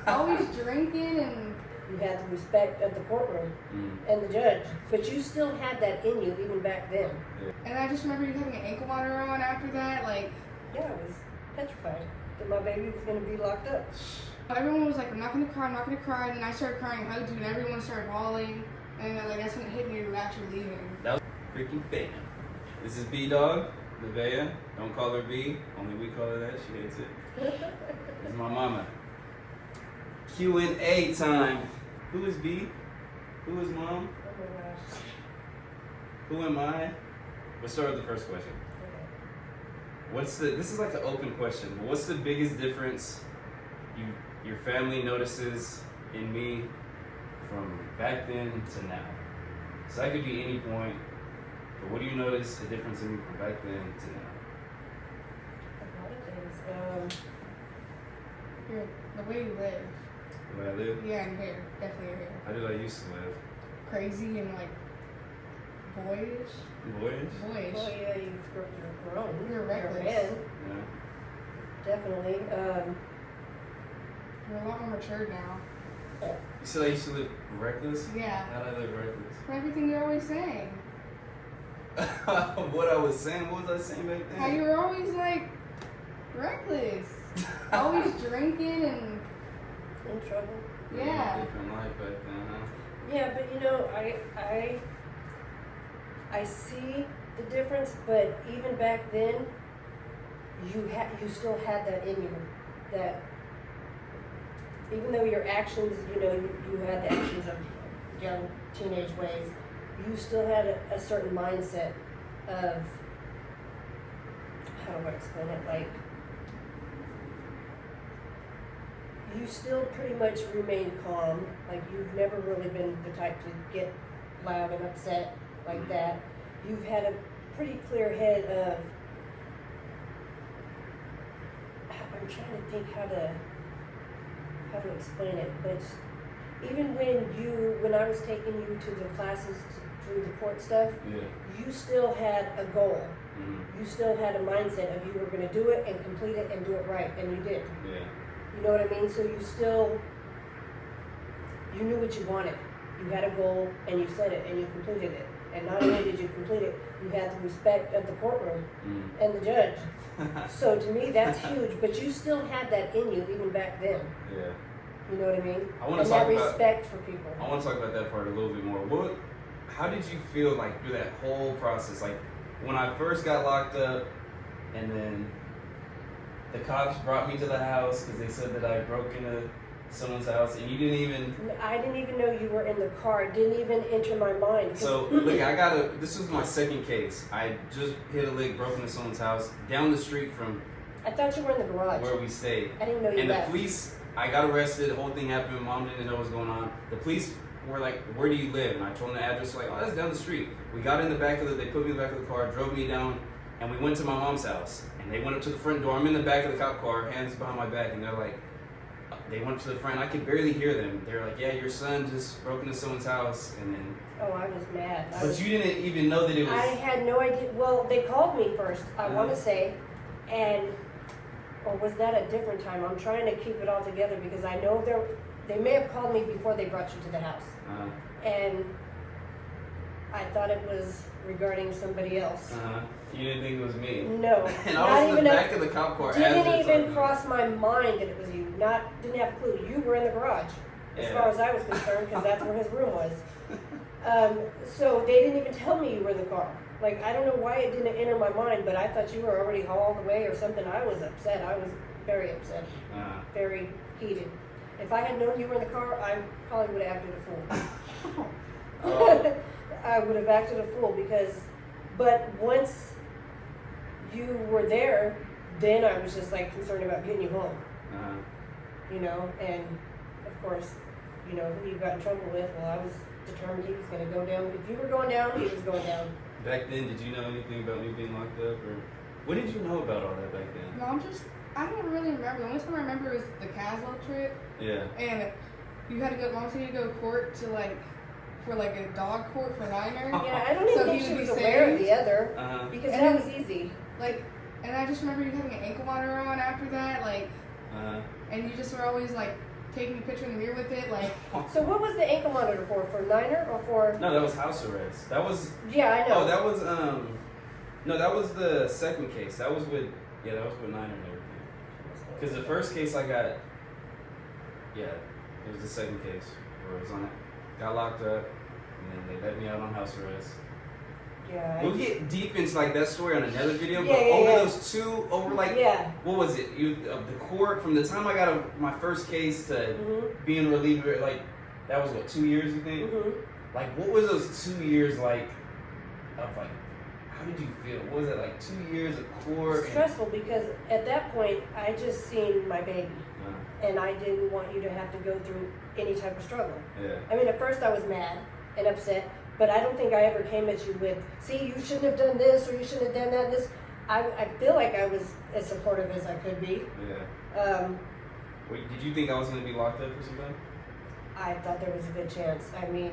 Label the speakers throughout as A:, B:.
A: always drinking, and
B: you had the respect of the courtroom and the judge, but you still had that in you even back then.
C: Yeah.
A: And I just remember you having an ankle monitor on after that, like.
B: Yeah, I was petrified that my baby was going to be locked up.
A: Everyone was like, I'm not gonna cry, I'm not gonna cry, and then I started crying and hugged you, and everyone started bawling, and like that's when it hit me you were actually leaving.
C: That was freaking fam. This is B-Dog, Nevaeh. Don't call her B, only we call her that, she hates it. This is my mama. Q&A time. Who is B? Who is mom?
B: Oh my gosh.
C: Who am I? Let's start with the first question. This is like an open question. What's the biggest difference your family notices in me from back then to now? So that could be any point, but what do you notice the difference in me from back then to now?
B: A lot of things.
A: The way you live.
C: The way I live?
A: Yeah, and hair. Definitely your hair.
C: How did I used to live?
A: Crazy and like boyish.
C: Boyish?
A: Boyish.
B: Well, yeah, you're grown.
A: You're reckless.
B: You're a man.
C: Yeah.
B: Definitely.
A: You're a lot more mature now.
C: You said I used to live reckless?
A: Yeah.
C: How did I live reckless?
A: For everything you're always saying.
C: What I was saying? What was I saying back then?
A: How you were always like reckless. Always drinking and.
B: In trouble.
A: Yeah.
C: Different life back then, huh?
B: Yeah, but you know, I see the difference, but even back then, you still had that in you. That even though your actions, you know, you had the actions of young teenage ways, you still had a certain mindset of, how do I explain it? Like, you still pretty much remain calm. Like, you've never really been the type to get loud and upset like that. You've had a pretty clear head of, I'm trying to think how to explain it, but even when I was taking you to the classes to do the court stuff,
C: Yeah.
B: you still had a goal.
C: Mm-hmm.
B: You still had a mindset of you were going to do it and complete it and do it right, and you did.
C: Yeah.
B: You know what I mean? So you knew what you wanted. You had a goal and you set it and you completed it. And not only did you complete it, you had the respect of the courtroom and the judge. So to me, that's huge. But you still had that in you even back then.
C: Yeah.
B: You know what I mean?
C: I want
B: and
C: to talk
B: that
C: about
B: respect for people.
C: I want to talk about that part a little bit more. How did you feel like through that whole process? Like when I first got locked up, and then the cops brought me to the house because they said that I broke into someone's house, and you didn't even.
B: I didn't even know you were in the car. It didn't even enter my mind.
C: So look, this was my second case. I just hit a lick, broke into someone's house down the street from
B: I thought you were in the garage.
C: where we stayed.
B: I didn't know you
C: And
B: left.
C: the police, I got arrested, the whole thing happened, mom didn't know what was going on. The police were like, where do you live? And I told them the address, like, oh, that's down the street. We got in the back of they put me in the back of the car, drove me down, and we went to my mom's house. And they went up to the front door. I'm in the back of the cop car, hands behind my back, and they're like, they went to the front. I could barely hear them. They were like, yeah, your son just broke into someone's house. And then.
B: Oh, I was mad.
C: But you didn't even know that it was.
B: I had no idea. Well, they called me first, I want to say, or was that a different time? I'm trying to keep it all together because I know they may have called me before they brought you to the house. And I thought it was regarding somebody else.
C: You didn't think it was me?
B: No.
C: And I was in the back of the cop car.
B: Didn't even cross my mind that it was you. Didn't have a clue. You were in the garage, as far as I was concerned, because that's where his room was. So they didn't even tell me you were in the car. Like, I don't know why it didn't enter my mind, but I thought you were already hauled away or something. I was upset. I was very upset. Very heated. If I had known you were in the car, I probably would have acted a fool. I would have acted a fool but once you were there, then I was just like concerned about getting you home. You know, and of course, you know, who you got in trouble with, well, I was determined he was going to go down. If you were going down, he was going down.
C: Back then, did you know anything about me being locked up? Or what did you know about all that back then?
A: No, I don't really remember. The only time I remember was the Castle trip.
C: Yeah.
A: And you had to go, Mom said you had to go to court for a dog court for Niner.
B: Yeah, I don't even think she was aware of the other, because that was easy.
A: Like, and I just remember you having an ankle monitor on after that, like, and you just were always like taking a picture in the mirror with it. Like,
B: So what was the ankle monitor for? For Niner or for?
C: No, that was house arrest. That was.
B: Yeah, I know.
C: Oh, that was No, that was the second case. That was with Niner and everything. Because the first case I got, it was the second case where I was on it. Got locked up, and then they let me out on house arrest.
B: Yeah.
C: We'll get deep into like that story on another video, but
B: Yeah,
C: over
B: yeah.
C: those two, what was it? The court from the time I got my first case to being relieved, like that was what 2 years, you think? Like, what was those 2 years like? Of like, how did you feel? What was it like 2 years of court?
B: Stressful because at that point I just seen my baby, and I didn't want you to have to go through any type of struggle.
C: Yeah.
B: I mean, at first I was mad and upset, but I don't think I ever came at you with, see, you shouldn't have done this or you shouldn't have done that. This, I feel like I was as supportive as I could be.
C: Yeah. Wait, did you think I was going to be locked up for something?
B: I thought there was a good chance. I mean,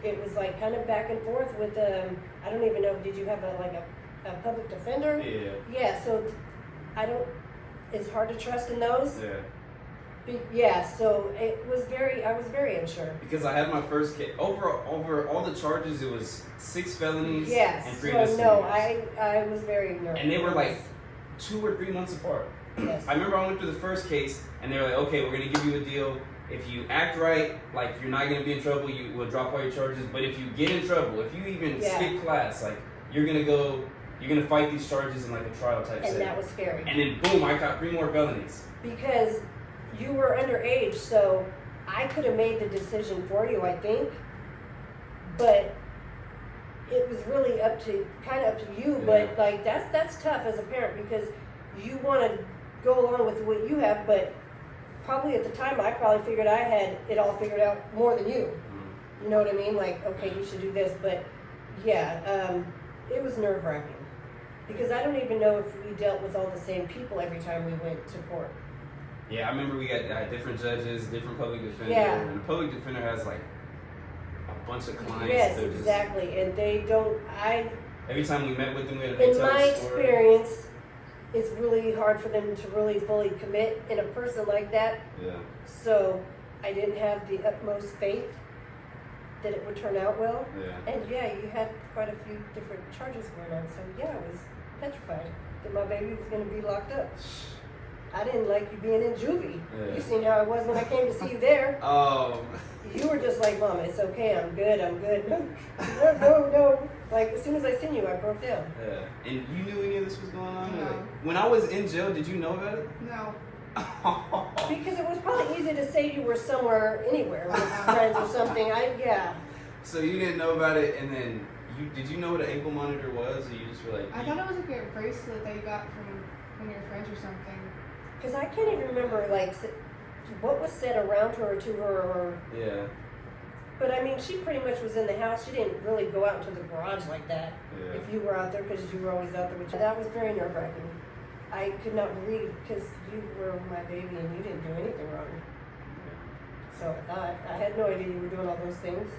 B: it was like kind of back and forth with, I don't even know, did you have a public defender?
C: Yeah.
B: Yeah, so it's hard to trust in those.
C: Yeah.
B: Yeah, so I was very unsure.
C: Because I had my first case over all the charges. It was 6 felonies and 3
B: so
C: misdemeanors.
B: no, I was very nervous.
C: And they were like 2 or 3 months apart.
B: Yes.
C: I remember I went through the first case, and they were like, "Okay, we're gonna give you a deal. If you act right, like you're not gonna be in trouble. You will drop all your charges. But if you get in trouble, if you even skip class, like you're gonna fight these charges in like a trial type setting."
B: And that was scary.
C: And then boom, I got 3 more felonies.
B: Because you were underage, so I could have made the decision for you, I think. But it was really up to you.
C: Yeah.
B: But like that's tough as a parent because you want to go along with what you have, but probably at the time I probably figured I had it all figured out more than you. You know what I mean? Like, okay, you should do this, but yeah, it was nerve-wracking because I don't even know if we dealt with all the same people every time we went to court.
C: Yeah, I remember we got different judges, different public defender,
B: Yeah.
C: and the public defender has like a bunch of clients.
B: Yes,
C: that are
B: exactly, and they don't.
C: Every time we met with them, we had to
B: In
C: tell
B: my
C: a story.
B: experience, it's really hard for them to really fully commit in a person like that.
C: Yeah.
B: So I didn't have the utmost faith that it would turn out well.
C: Yeah.
B: And yeah, you had quite a few different charges going on. So yeah, I was petrified that my baby was going to be locked up. I didn't like you being in juvie.
C: Yeah.
B: You seen how I was when I came to see you there.
C: Oh.
B: You were just like, Mama, it's okay, I'm good. No. Like, as soon as I seen you, I broke down.
C: Yeah. And you knew any of this was going on?
A: No.
C: Like, when I was in jail, did you know about it?
A: no.
B: Because it was probably easy to say you were somewhere, anywhere, with friends or something.
C: So you didn't know about it, and then did you know what an ankle monitor was, or you just were like?
A: I thought it was like a bracelet that you got from your friends or something.
B: Because I can't even remember, like, what was said around her or to her, or...
C: Yeah.
B: But, I mean, she pretty much was in the house. She didn't really go out into the garage like that.
C: Yeah.
B: If you were out there, because you were always out there with you. That was very nerve-wracking. I could not believe, because you were my baby and you didn't do anything wrong. So I thought, I had no idea you were doing all those things.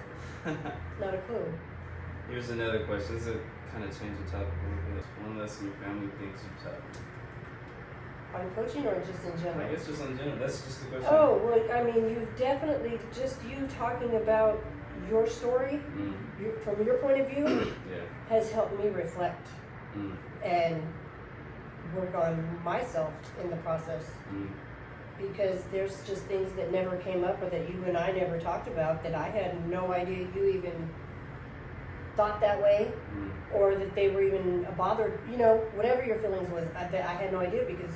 B: Not a clue.
C: Here's another question. This is kind of change the topic a little bit. One lesson your family thinks you've taught.
B: On coaching or just in general?
C: I guess just in general. That's just the question.
B: Oh, well, I mean, you've definitely, just you talking about your story, from your point of view,
C: Yeah.
B: has helped me reflect and work on myself in the process. Because there's just things that never came up or that you and I never talked about that I had no idea you even thought that way or that they were even bothered, whatever your feelings was, I had no idea because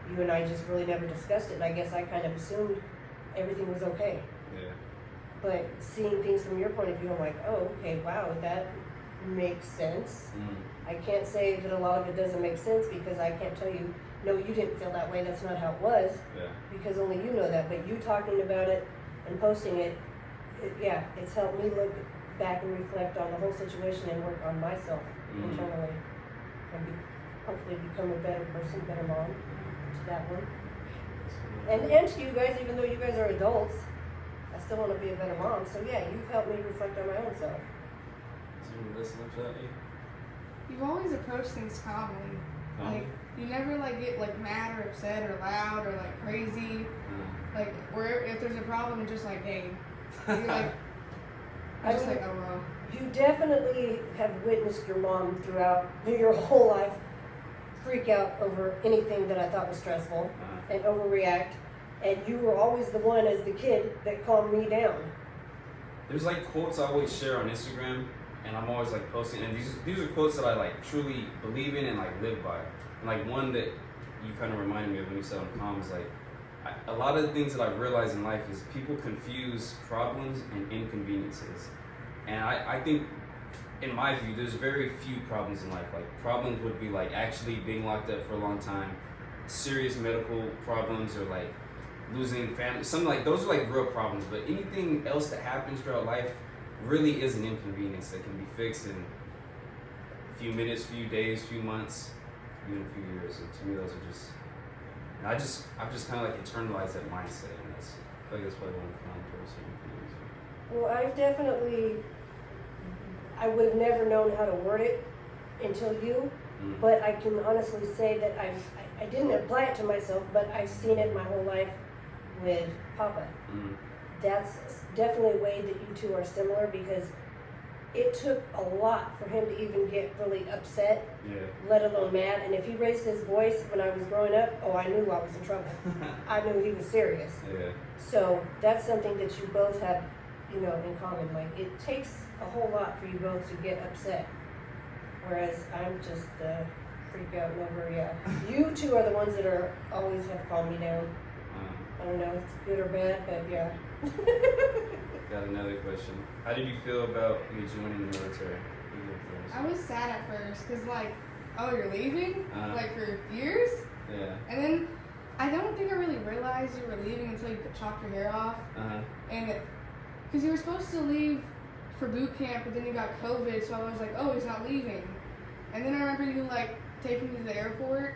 B: you and I just really never discussed it. And I guess I kind of assumed everything was okay.
C: Yeah.
B: But seeing things from your point of view, I'm like, oh, okay, wow, that makes sense. I can't say that a lot of it doesn't make sense because I can't tell you, no, you didn't feel that way, that's not how it was.
C: Yeah.
B: Because only you know that. But you talking about it and posting it, it's helped me look back and reflect on the whole situation and work on myself internally. And hopefully become a better person, better mom to that one. And to you guys, even though you guys are adults, I still want to be a better mom. So yeah, you've helped me reflect on my own self.
C: Is there any lesson for that?
A: You've always approached things calmly. Like, you never like get like mad or upset or loud or like crazy. Like where if there's a problem, just like hey, you're like
B: I
A: just
B: mean,
A: like oh well.
B: You definitely have witnessed your mom throughout your whole life freak out over anything that I thought was stressful and overreact, and you were always the one as the kid that calmed me down.
C: There's like quotes I always share on Instagram, and I'm always like posting, and these are quotes that I like truly believe in and like live by. And like one that you kind of reminded me of when you said I'm calm is like, a lot of the things that I've realized in life is people confuse problems and inconveniences. And I think, in my view, there's very few problems in life. Like, problems would be like actually being locked up for a long time, serious medical problems, or like losing family. Something like those are like real problems. But anything else that happens throughout life really is an inconvenience that can be fixed in a few minutes, few days, few months, even a few years. And to me, those are just. And I've just kind of like internalized that mindset, and I feel like that's probably one of the common person.
B: Well, I would have never known how to word it until you, but I can honestly say that I didn't apply it to myself, but I've seen it my whole life with Papa. That's definitely a way that you two are similar, because it took a lot for him to even get really upset, let alone mad. And if he raised his voice when I was growing up, oh, I knew I was in trouble. I knew he was serious. So that's something that you both have, in common. Like, it takes a whole lot for you both to get upset. Whereas I'm just the freak out never, You two are the ones that are always have calmed me down. I don't know if it's good or bad, but yeah.
C: Got another question. How did you feel about you joining the military?
A: I was sad at first because like, oh, you're leaving like for years.
C: Yeah.
A: And then I don't think I really realized you were leaving until you could chop your hair off. And because you were supposed to leave for boot camp, but then you got COVID, so I was like, oh, he's not leaving. And then I remember you like taking me to the airport,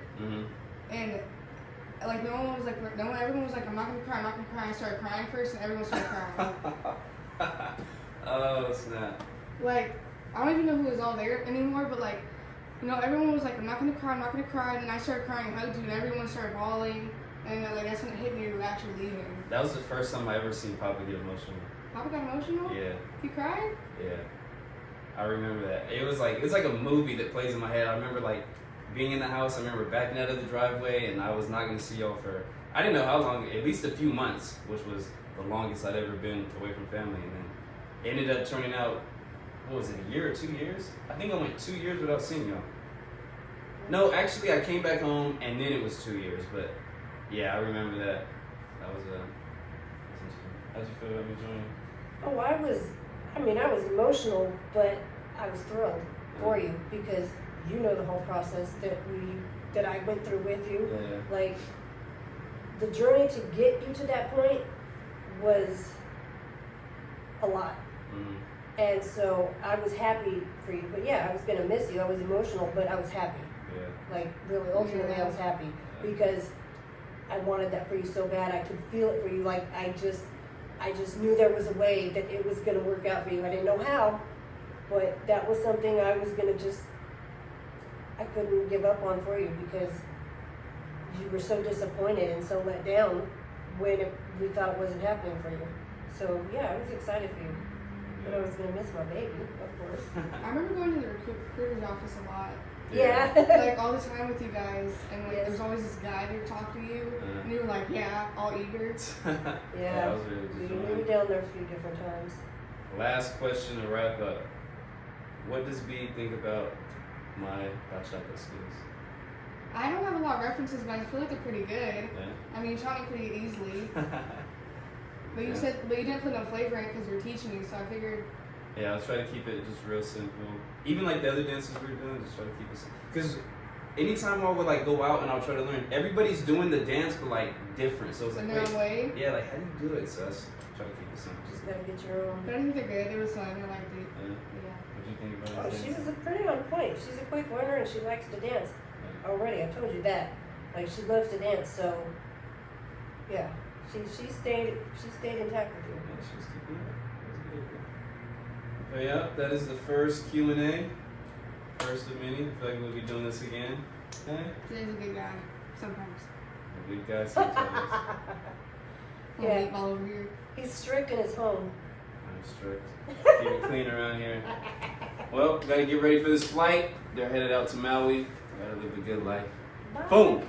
A: and like everyone was like, I'm not gonna cry. I started crying first, and everyone started crying.
C: Oh snap!
A: Like, I don't even know who was all there anymore, but like, everyone was like, I'm not gonna cry. And then I started crying and hugged you, and everyone started bawling. And like that's when it hit me, you were actually leaving.
C: That was the first time I ever seen Papa get emotional.
A: Papa got emotional?
C: Yeah.
A: He cried?
C: Yeah. I remember that. It's like a movie that plays in my head. I remember like being in the house. I remember backing out of the driveway, and I was not going to see y'all for, I didn't know how long, at least a few months, which was the longest I'd ever been away from family. And then it ended up turning out, what was it, a year or 2 years? I think I went 2 years without seeing y'all. No, actually I came back home and then it was 2 years, but yeah, I remember that. That was interesting. How'd you feel about me joining?
B: Oh, I was emotional, but I was thrilled for you, because you know the whole process that I went through with you.
C: Yeah.
B: Like, the journey to get you to that point was a lot. And so I was happy for you. But yeah, I was going to miss you. I was emotional, but I was happy.
C: Yeah.
B: Like, really, ultimately, I was happy. Because I wanted that for you so bad. I could feel it for you. Like, I just knew there was a way that it was going to work out for you. I didn't know how, but that was something I was going to I couldn't give up on for you, because you were so disappointed and so let down when we thought it wasn't happening for you. So yeah, I was excited for you. But I was going to miss my baby, of course.
A: I remember going to the recruiter's office a lot.
B: Yeah.
A: Like all the time with you guys, and like there's always this guy that would talk to you, and you were like, yeah, all eager.
C: Yeah, I was really just
B: we were down there a few different times.
C: Last question to wrap up. What does B think about my bachata skills?
A: I don't have a lot of references, but I feel like they're pretty good.
C: Yeah.
A: I mean, you taught me pretty easily. But you didn't put no flavor in it because you were teaching me, so I figured.
C: Yeah, I'll try to keep it just real simple. Even like the other dances we were doing, just try to keep it simple. Because anytime I would like go out and I'll try to learn, everybody's doing the dance but like different. So it's like,
A: in their own way.
C: Yeah, like how do you do it? So let's try to keep it simple.
B: Just gotta get your own.
A: But I think they're good. It was fun. I liked it.
C: Yeah. What do you think about
B: Oh,
C: it?
B: she was pretty on point. She's a quick learner and she likes to dance. Already, I told you that. Like, she loves to dance, so yeah, she stayed intact with you.
C: Yeah, she was keeping it. That was good. But yeah, that is the first Q&A. First of many. I feel like we'll be doing this again.
A: Today's a good guy. Sometimes.
C: A good guy sometimes.
A: Yeah. Leap all over here.
B: He's strict in his home.
C: I'm strict. Keep it clean around here. Well, gotta get ready for this flight. They're headed out to Maui. Gotta live a good life.
B: Bye.
C: Boom.